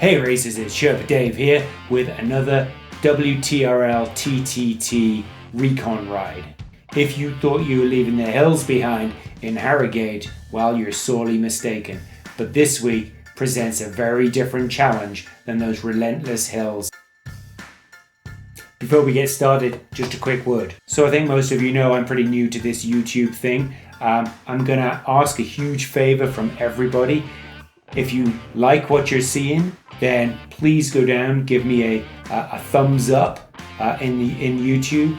Hey racers, it's Sherpa Dave here with another WTRL TTT Recon ride. If you thought you were leaving the hills behind in Harrogate, well, you're sorely mistaken. But this week presents a very different challenge than those relentless hills. Before we get started, just a quick word. So I think most of you know I'm pretty new to this YouTube thing. I'm gonna ask a huge favor from everybody. If you like what you're seeing, then please go down, give me a thumbs up in YouTube,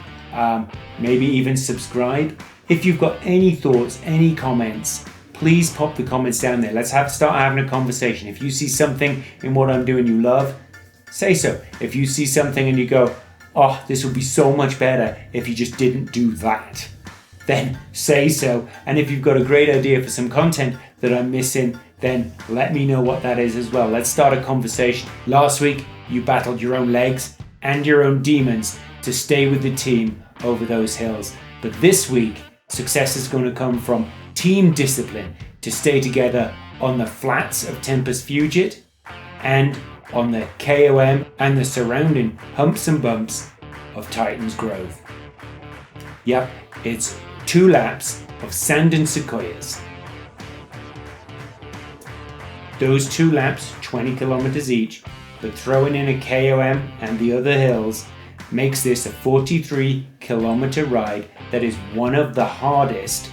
maybe even subscribe. If you've got any thoughts, any comments, please pop the comments down there. Let's start having a conversation. If you see something in what I'm doing you love, say so. If you see something and you go, oh, this would be so much better if you just didn't do that, then say so. And if you've got a great idea for some content that I'm missing, then let me know what that is as well. Let's start a conversation. Last week, you battled your own legs and your own demons to stay with the team over those hills. But this week, success is going to come from team discipline to stay together on the flats of Tempest Fugit and on the KOM and the surrounding humps and bumps of Titans Grove. Yep, it's 2 laps of Sand and Sequoias. Those 2 laps, 20 kilometers each, but throwing in a KOM and the other hills makes this a 43 kilometer ride that is one of the hardest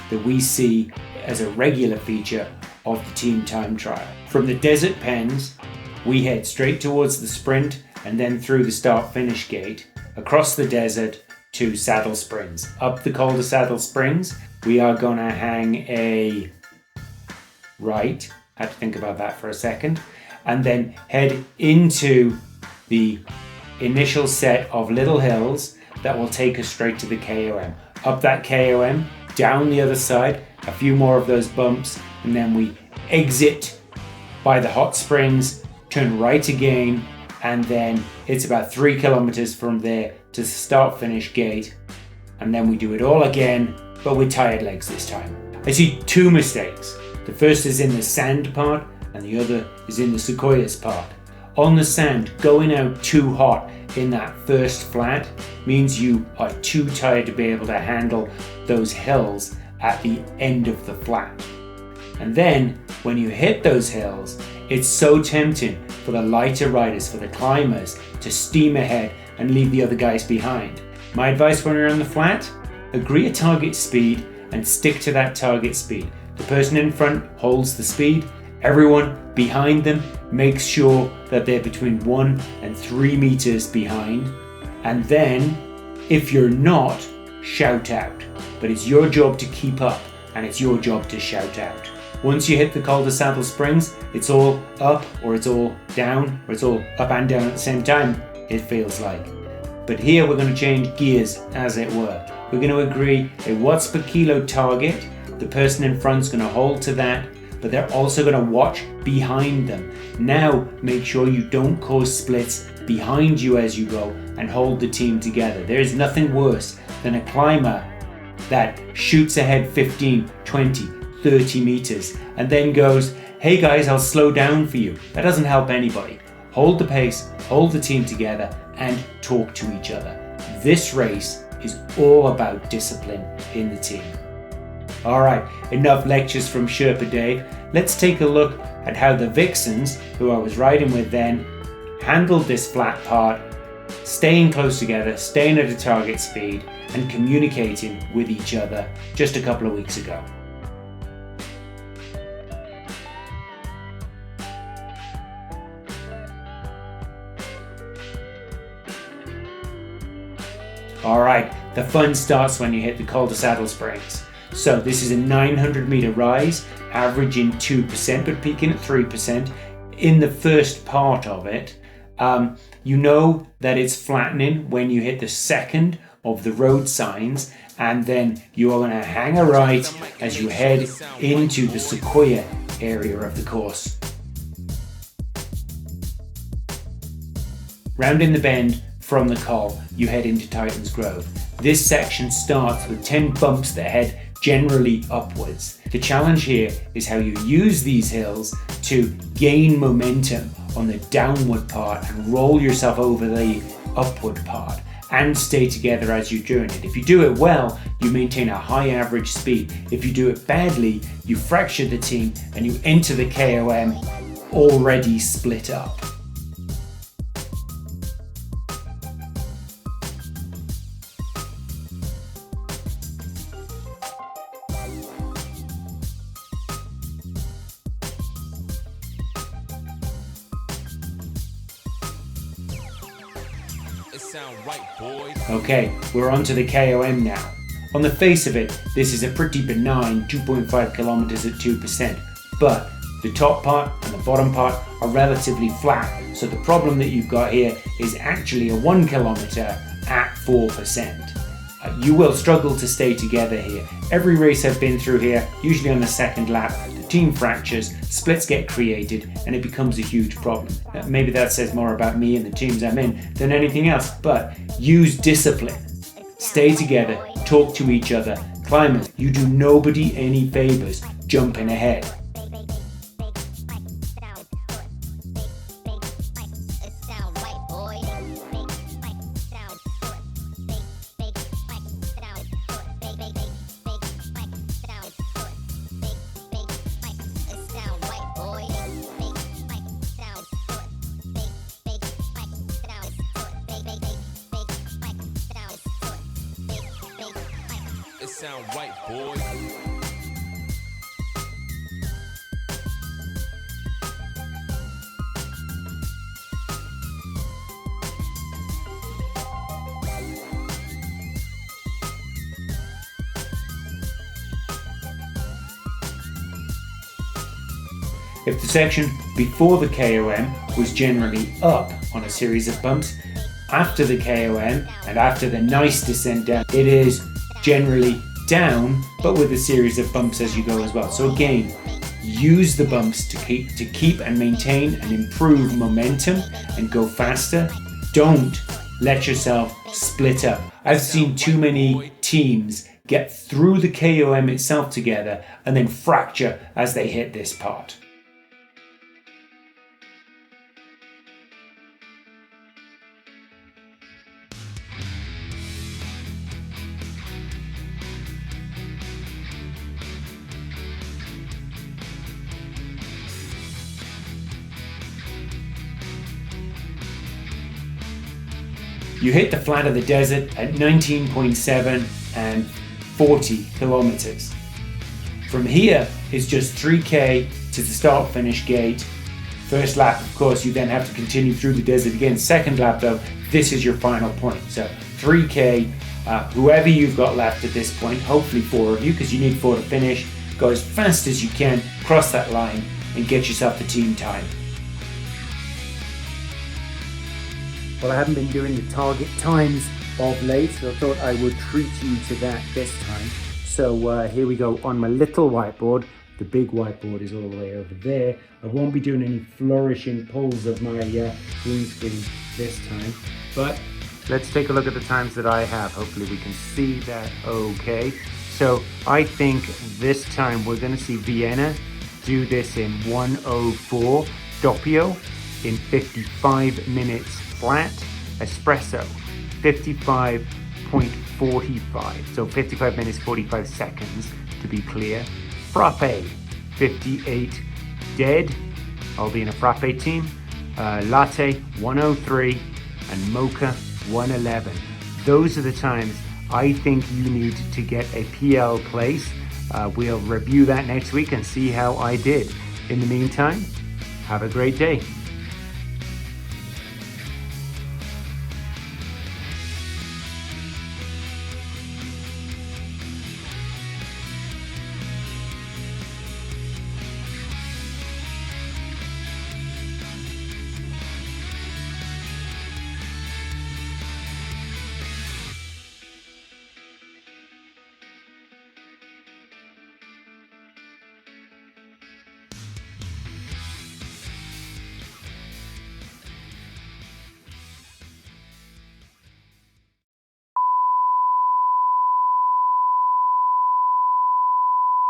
that we see as a regular feature of the Team Time Trial. From the desert pens, we head straight towards the sprint and then through the start-finish gate, across the desert to Saddle Springs. Up the Col de Saddle Springs, we are gonna hang a right, had to think about that for a second, and then head into the initial set of little hills that will take us straight to the KOM. Up that KOM, down the other side, a few more of those bumps, and then we exit by the hot springs, turn right again, and then it's about 3 kilometers from there to the start-finish gate, and then we do it all again, but with tired legs this time. I see 2 mistakes. The first is in the sand part, and the other is in the Sequoias part. On the sand, going out too hot in that first flat means you are too tired to be able to handle those hills at the end of the flat. And then, when you hit those hills, it's so tempting for the lighter riders, for the climbers, to steam ahead and leave the other guys behind. My advice when you're on the flat, agree a target speed and stick to that target speed. The person in front holds the speed, everyone behind them makes sure that they're between 1 and 3 meters behind, and then, if you're not, shout out. But it's your job to keep up, and it's your job to shout out. Once you hit the Col de Saddle Springs, it's all up, or it's all down, or it's all up and down at the same time, it feels like. But here we're going to change gears, as it were. We're going to agree a watts per kilo target. The person in front's going to hold to that, but they're also going to watch behind them. Now make sure you don't cause splits behind you as you go and hold the team together. There is nothing worse than a climber that shoots ahead 15, 20, 30 meters and then goes, hey guys, I'll slow down for you. That doesn't help anybody. Hold the pace, hold the team together and talk to each other. This race is all about discipline in the team. Alright, enough lectures from Sherpa Dave. Let's take a look at how the Vixens, who I was riding with then, handled this flat part, staying close together, staying at a target speed, and communicating with each other just a couple of weeks ago. Alright, the fun starts when you hit the Col de Saddle Springs. So this is a 900 meter rise, averaging 2% but peaking at 3%. In the first part of it, you know that it's flattening when you hit the second of the road signs, and then you are going to hang a right as you head into the Sequoia area of the course. Rounding the bend from the col, you head into Titans Grove. This section starts with 10 bumps that head generally upwards. The challenge here is how you use these hills to gain momentum on the downward part and roll yourself over the upward part, and stay together as you're doing it. If you do it well, you maintain a high average speed. If you do it badly, you fracture the team and you enter the KOM already split up. Okay, we're on to the KOM now. On the face of it, this is a pretty benign 2.5 kilometers at 2%, but the top part and the bottom part are relatively flat, so the problem that you've got here is actually a 1 kilometer at 4%. You will struggle to stay together here. Every race I've been through here, usually on the second lap, the team fractures, splits get created, and it becomes a huge problem. Maybe that says more about me and the teams I'm in than anything else, but use discipline. Stay together, talk to each other, climb it. You do nobody any favors jumping ahead. Sound right, boy. If the section before the KOM was generally up on a series of bumps, after the KOM and after the nice descent down, it is generally down, but with a series of bumps as you go as well. So again, use the bumps to keep and maintain and improve momentum and go faster. Don't let yourself split up. I've seen too many teams get through the KOM itself together and then fracture as they hit this part. You hit the flat of the desert at 19.7 and 40 kilometers. From here is just 3K to the start finish gate. First lap, of course, you then have to continue through the desert again. Second lap though, this is your final point. So 3K, whoever you've got left at this point, hopefully 4 of you, because you need 4 to finish, go as fast as you can, cross that line and get yourself the team time. Well, I haven't been doing the target times of late, so I thought I would treat you to that this time. So here we go on my little whiteboard. The big whiteboard is all the way over there. I won't be doing any flourishing pulls of my green screen this time, but let's take a look at the times that I have. Hopefully we can see that okay. So I think this time we're going to see Vienna do this in 1:04 doppio in 55 minutes flat, espresso 55.45, so 55 minutes 45 seconds to be clear. Frappe 58 dead, I'll be in a frappe team. Latte 103 and mocha 111. Those are the times I think you need to get a PL place. We'll review that next week and see how I did. In the meantime, have a great day.